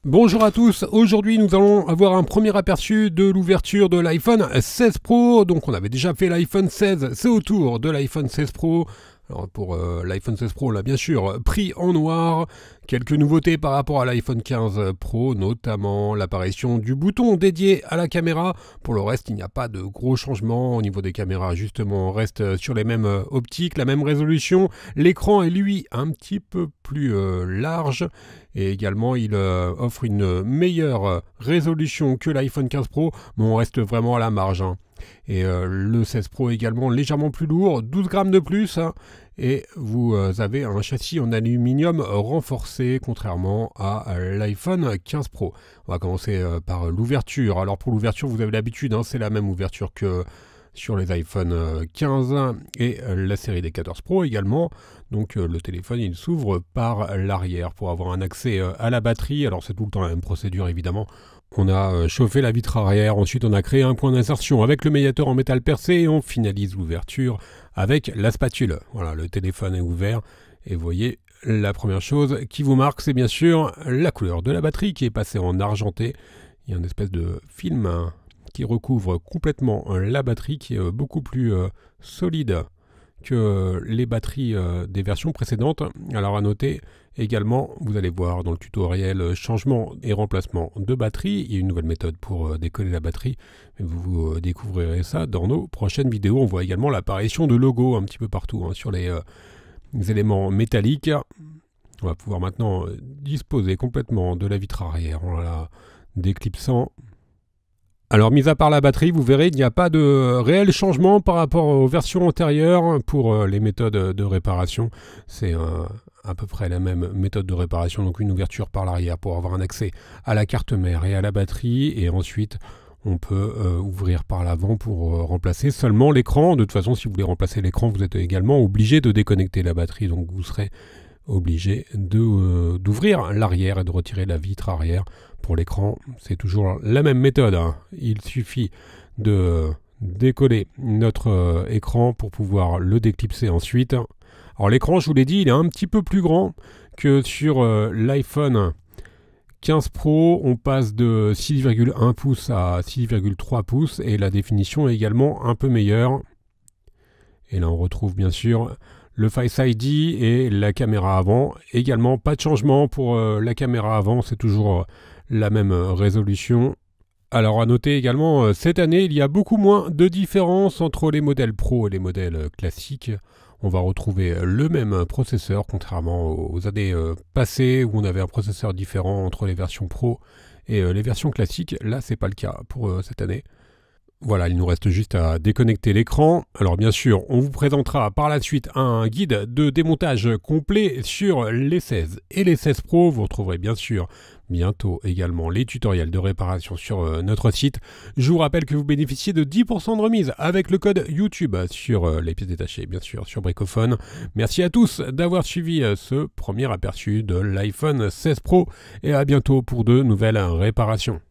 Bonjour à tous, aujourd'hui nous allons avoir un premier aperçu de l'ouverture de l'iPhone 16 Pro. Donc on avait déjà fait l'iPhone 16, c'est au tour de l'iPhone 16 Pro. Alors pour l'iPhone 16 Pro, on l'a bien sûr pris en noir. Quelques nouveautés par rapport à l'iPhone 15 Pro, notamment l'apparition du bouton dédié à la caméra. Pour le reste, il n'y a pas de gros changements au niveau des caméras. Justement, on reste sur les mêmes optiques, la même résolution. L'écran est lui un petit peu plus large. Et également, il offre une meilleure résolution que l'iPhone 15 Pro, mais on reste vraiment à la marge. Et le 16 Pro également légèrement plus lourd, 12 grammes de plus, et vous avez un châssis en aluminium renforcé contrairement à l'iPhone 15 Pro. On va commencer par l'ouverture. Alors pour l'ouverture, vous avez l'habitude, c'est la même ouverture que sur les iPhone 15 et la série des 14 Pro également. Donc le téléphone il s'ouvre par l'arrière pour avoir un accès à la batterie. Alors c'est tout le temps la même procédure évidemment. On a chauffé la vitre arrière, ensuite on a créé un point d'insertion avec le médiateur en métal percé et on finalise l'ouverture avec la spatule. Voilà, le téléphone est ouvert et vous voyez, la première chose qui vous marque, c'est bien sûr la couleur de la batterie qui est passée en argenté. Il y a une espèce de film qui recouvre complètement la batterie qui est beaucoup plus solide que les batteries des versions précédentes. Alors à noter également, vous allez voir dans le tutoriel changement et remplacement de batterie. Il y a une nouvelle méthode pour décoller la batterie. Mais vous découvrirez ça dans nos prochaines vidéos. On voit également l'apparition de logos un petit peu partout sur les éléments métalliques. On va pouvoir maintenant disposer complètement de la vitre arrière en la déclipsant. Alors, mis à part la batterie, vous verrez, il n'y a pas de réel changement par rapport aux versions antérieures pour les méthodes de réparation. C'est à peu près la même méthode de réparation, donc une ouverture par l'arrière pour avoir un accès à la carte mère et à la batterie. Et ensuite, on peut ouvrir par l'avant pour remplacer seulement l'écran. De toute façon, si vous voulez remplacer l'écran, vous êtes également obligé de déconnecter la batterie. Donc, vous serez obligé d'ouvrir l'arrière et de retirer la vitre arrière. Pour l'écran, c'est toujours la même méthode. Il suffit de décoller notre écran pour pouvoir le déclipser ensuite. Alors l'écran, je vous l'ai dit, il est un petit peu plus grand que sur l'iPhone 15 Pro. On passe de 6,1 pouces à 6,3 pouces et la définition est également un peu meilleure. Et là, on retrouve bien sûr le Face ID et la caméra avant. Également, pas de changement pour la caméra avant, c'est toujours la même résolution. Alors à noter également, cette année, il y a beaucoup moins de différence entre les modèles Pro et les modèles classiques. On va retrouver le même processeur, contrairement aux années passées où on avait un processeur différent entre les versions Pro et les versions classiques. Là, c'est pas le cas pour cette année. Voilà, il nous reste juste à déconnecter l'écran. Alors bien sûr, on vous présentera par la suite un guide de démontage complet sur les 16 et les 16 Pro. Vous retrouverez bien sûr bientôt également les tutoriels de réparation sur notre site. Je vous rappelle que vous bénéficiez de 10% de remise avec le code YouTube sur les pièces détachées, bien sûr, sur Bricophone. Merci à tous d'avoir suivi ce premier aperçu de l'iPhone 16 Pro et à bientôt pour de nouvelles réparations.